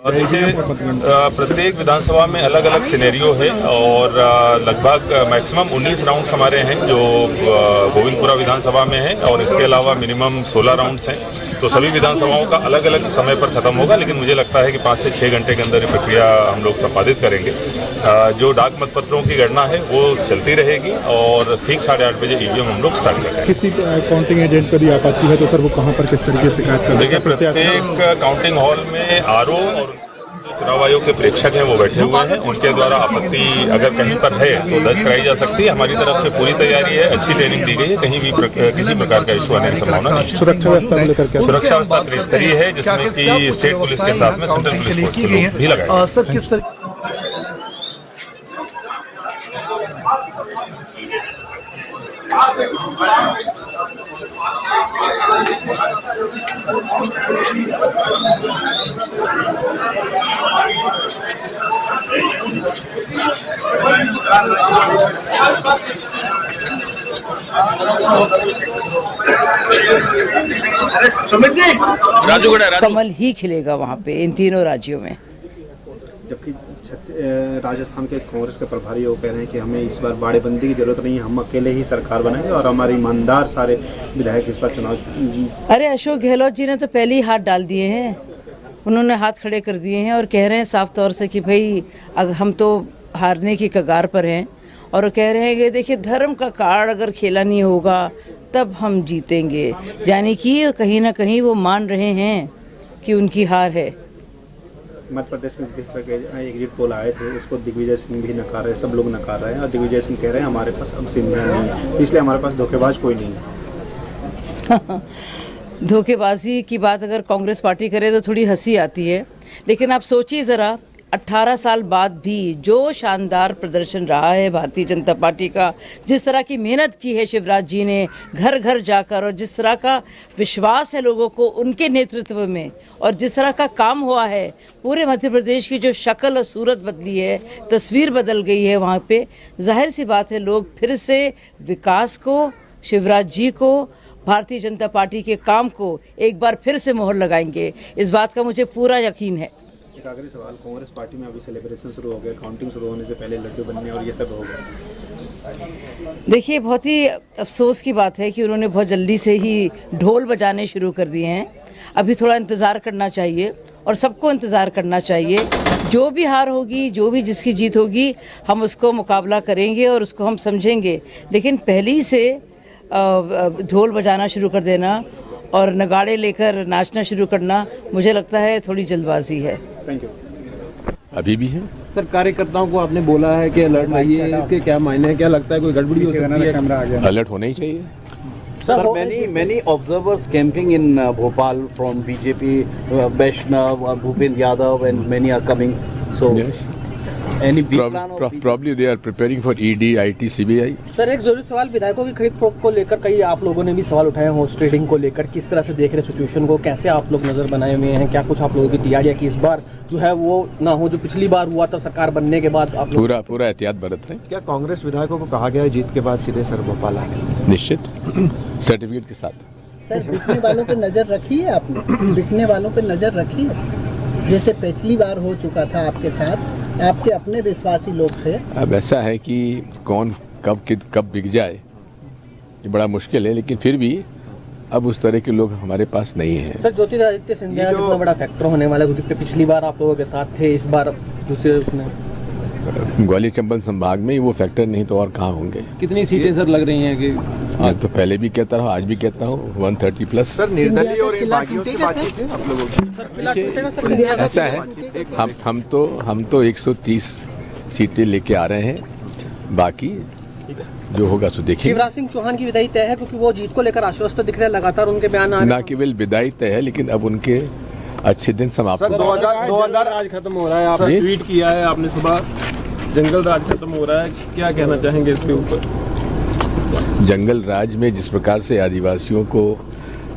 देखिए, प्रत्येक विधानसभा में अलग अलग सिनेरियो है और लगभग मैक्सिमम 19 राउंड्स हमारे हैं जो गोविंदपुरा विधानसभा में है और इसके अलावा मिनिमम 16 राउंड्स हैं। तो सभी विधानसभाओं का अलग अलग समय पर खत्म होगा, लेकिन मुझे लगता है कि 5 से 6 घंटे के अंदर ये प्रक्रिया हम लोग संपादित करेंगे। जो डाक मतपत्रों की गणना है वो चलती रहेगी और ठीक 8:30 बजे ईवीएम हम लोग स्टार्ट कर देंगे। किसी काउंटिंग एजेंट पर आपत्ति है तो सर वो कहाँ पर किस तरीके से शिकायत कर? देखिए, प्रत्येक काउंटिंग हॉल में आरओ और चुनाव आयोग के प्रेक्षक हैं वो बैठे हुए हैं, उनके द्वारा आपत्ति अगर कहीं पर है तो दर्ज कराई जा सकती है। हमारी तरफ से पूरी तैयारी है, अच्छी ट्रेनिंग दी गई है, कहीं भी किसी प्रकार का इशू आने की संभावना नहीं। सुरक्षा व्यवस्था लेकर के सुरक्षा व्यवस्था त्रिस्तरीय है, जिसमें कि स्टेट पुलिस के साथ में सेंट्रल पुलिस फोर्स के लोग भी लगाए। सर किस तरह कमल ही खिलेगा वहाँ पे इन तीनों राज्यों में। जबकि राजस्थान के कांग्रेस के प्रभारी वो कह रहे हैं कि हमें इस बार बाड़ेबंदी की जरूरत नहीं है, हम अकेले ही सरकार बनाएंगे और हमारे ईमानदार सारे विधायक इस बार चुनाव। अरे अशोक गहलोत जी ने तो पहले ही हाथ डाल दिए हैं, उन्होंने हाथ खड़े कर दिए हैं और कह रहे हैं साफ तौर से कि भाई हम तो हारने की कगार पर हैं। और वो कह रहे हैं कि देखिए धर्म का कार्ड अगर खेला नहीं होगा तब हम जीतेंगे, यानी कि कहीं ना कहीं वो मान रहे हैं कि उनकी हार है। मध्य प्रदेश में जिस तरह के एग्जिट पोल आए थे उसको दिग्विजय सिंह भी नकार रहे हैं, सब लोग नकार रहे हैं और दिग्विजय सिंह कह रहे हैं हमारे पास अब सिंधिया नहीं है, इसलिए हमारे पास धोखेबाज कोई नहीं है। धोखेबाजी की बात अगर कांग्रेस पार्टी करे तो थोड़ी हंसी आती है, लेकिन आप सोचिए ज़रा 18 साल बाद भी जो शानदार प्रदर्शन रहा है भारतीय जनता पार्टी का, जिस तरह की मेहनत की है शिवराज जी ने घर घर जाकर और जिस तरह का विश्वास है लोगों को उनके नेतृत्व में और जिस तरह का काम हुआ है, पूरे मध्य प्रदेश की जो शक्ल और सूरत बदली है, तस्वीर बदल गई है वहाँ पे, जाहिर सी बात है लोग फिर से विकास को, शिवराज जी को, भारतीय जनता पार्टी के काम को एक बार फिर से मोहर लगाएंगे। इस बात का मुझे पूरा यकीन है। एक आखिरी सवाल, कांग्रेस पार्टी में अभी सेलिब्रेशन शुरू हो गया, काउंटिंग शुरू होने से पहले लड्डू बनने और ये सब हो गया। देखिए, बहुत ही अफसोस की बात है कि उन्होंने बहुत जल्दी से ही ढोल बजाने शुरू कर दिए हैं। अभी थोड़ा इंतज़ार करना चाहिए और सबको इंतज़ार करना चाहिए। जो भी हार होगी, जो भी जिसकी जीत होगी, हम उसको मुकाबला करेंगे और उसको हम समझेंगे, लेकिन पहले ही से ढोल बजाना शुरू कर देना और नगाड़े लेकर नाचना शुरू करना, मुझे लगता है थोड़ी जल्दबाजी है। Thank you. अभी भी है सर, कार्यकर्ताओं को आपने बोला है कि अलर्ट रहिए, इसके क्या मायने हैं? क्या लगता है कोई गड़बड़ी हो सकती है? अलर्ट होना ही चाहिए। Sir, many observers camping in Bhopal from BJP, Vaishnav, Bhupendra Yadav, and many are coming. So, yes. any big plan of Probably they are preparing for ED, IT, CBI. Sir एक जरूरी सवाल, विधायकों की खरीद फरोख्त को लेकर कई आप लोगों ने भी सवाल उठाए हैं, हॉर्स ट्रेडिंग को लेकर किस तरह से देख रहे सिचुएशन को, कैसे आप लोग नजर बनाए हुए हैं? क्या कुछ आप लोगों की तैयारियां कि इस बार जो है वो ना हो जो पिछली बार हुआ था सरकार बनने के बाद? आप लोग पूरा एहतियात बरत रहे हैं। क्या कांग्रेस विधायकों को कहा गया है जीत के बाद सीधे सर भोपाल आए? निश्चित सर्टिफिकेट के साथ। सर बिकने वालों पे नजर रखी है आपने? बिकने वालों पे नजर रखी है, जैसे पिछली बार हो चुका था आपके साथ, आपके अपने विश्वासी लोग थे। अब ऐसा है कि कौन कब बिक जाए ये बड़ा मुश्किल है, लेकिन फिर भी अब उस तरह के लोग हमारे पास नहीं हैं। सर ज्योतिरादित्य सिंधिया कितना बड़ा फैक्टर होने वाला है, क्योंकि पिछली बार आप लोगों के साथ थे, इस बार दूसरे उसमें ग्वालियर चंबल संभाग में वो फैक्टर नहीं तो और कहाँ होंगे? कितनी सीटें सर लग रही हैं कि? आज तो पहले भी कहता रहा, आज भी कहता हूँ 130 प्लस। सर निर्दलीय और बागियों से बातचीत है आप लोगों की? ऐसा है, हम तो 130 सीटें लेके आ रहे हैं, बाकी जो होगा सो देखेंगे। शिवराज सिंह चौहान की विदाई तय है, क्योंकि वो जीत को लेकर आश्वस्त दिख रहे हैं, लगातार उनके बयान आ रहे हैं। ना केवल विदाई तय है, लेकिन अब उनके अच्छे दिन समाप्त हो। 2000 राज खत्म हो रहा है, आपने ट्वीट किया है आपने सुबह, जंगल राज खत्म हो रहा है, क्या कहना चाहेंगे इसके ऊपर? जंगल राज में जिस प्रकार से आदिवासियों को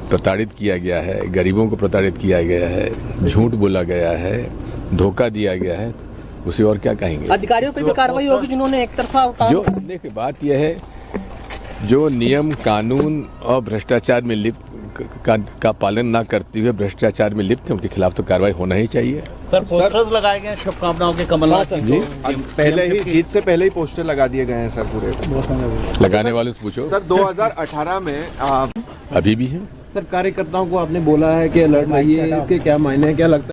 प्रताड़ित किया गया है, गरीबों को प्रताड़ित किया गया है, झूठ बोला गया है, धोखा दिया गया है, उसे और क्या कहेंगे? अधिकारियों पर भी कार्रवाई होगी जिन्होंने एक तरफा जो देखिए बात यह है, जो नियम कानून और भ्रष्टाचार में लिप्त का पालन ना करते हुए भ्रष्टाचार में लिप्त हैं, उनके खिलाफ तो कार्रवाई होना ही चाहिए। सर पोस्टर्स लगाए गए शुभकामनाओं के कमलनाथ जी पहले ही जीत से पहले ही पोस्टर लगा दिए गए हैं सर पूरे। लगाने वालों से पूछो सर 2018 में अभी भी है। सर कार्यकर्ताओं को आपने बोला है कि अलर्ट रहिए, इसके क्या मायने हैं, क्या लगता है?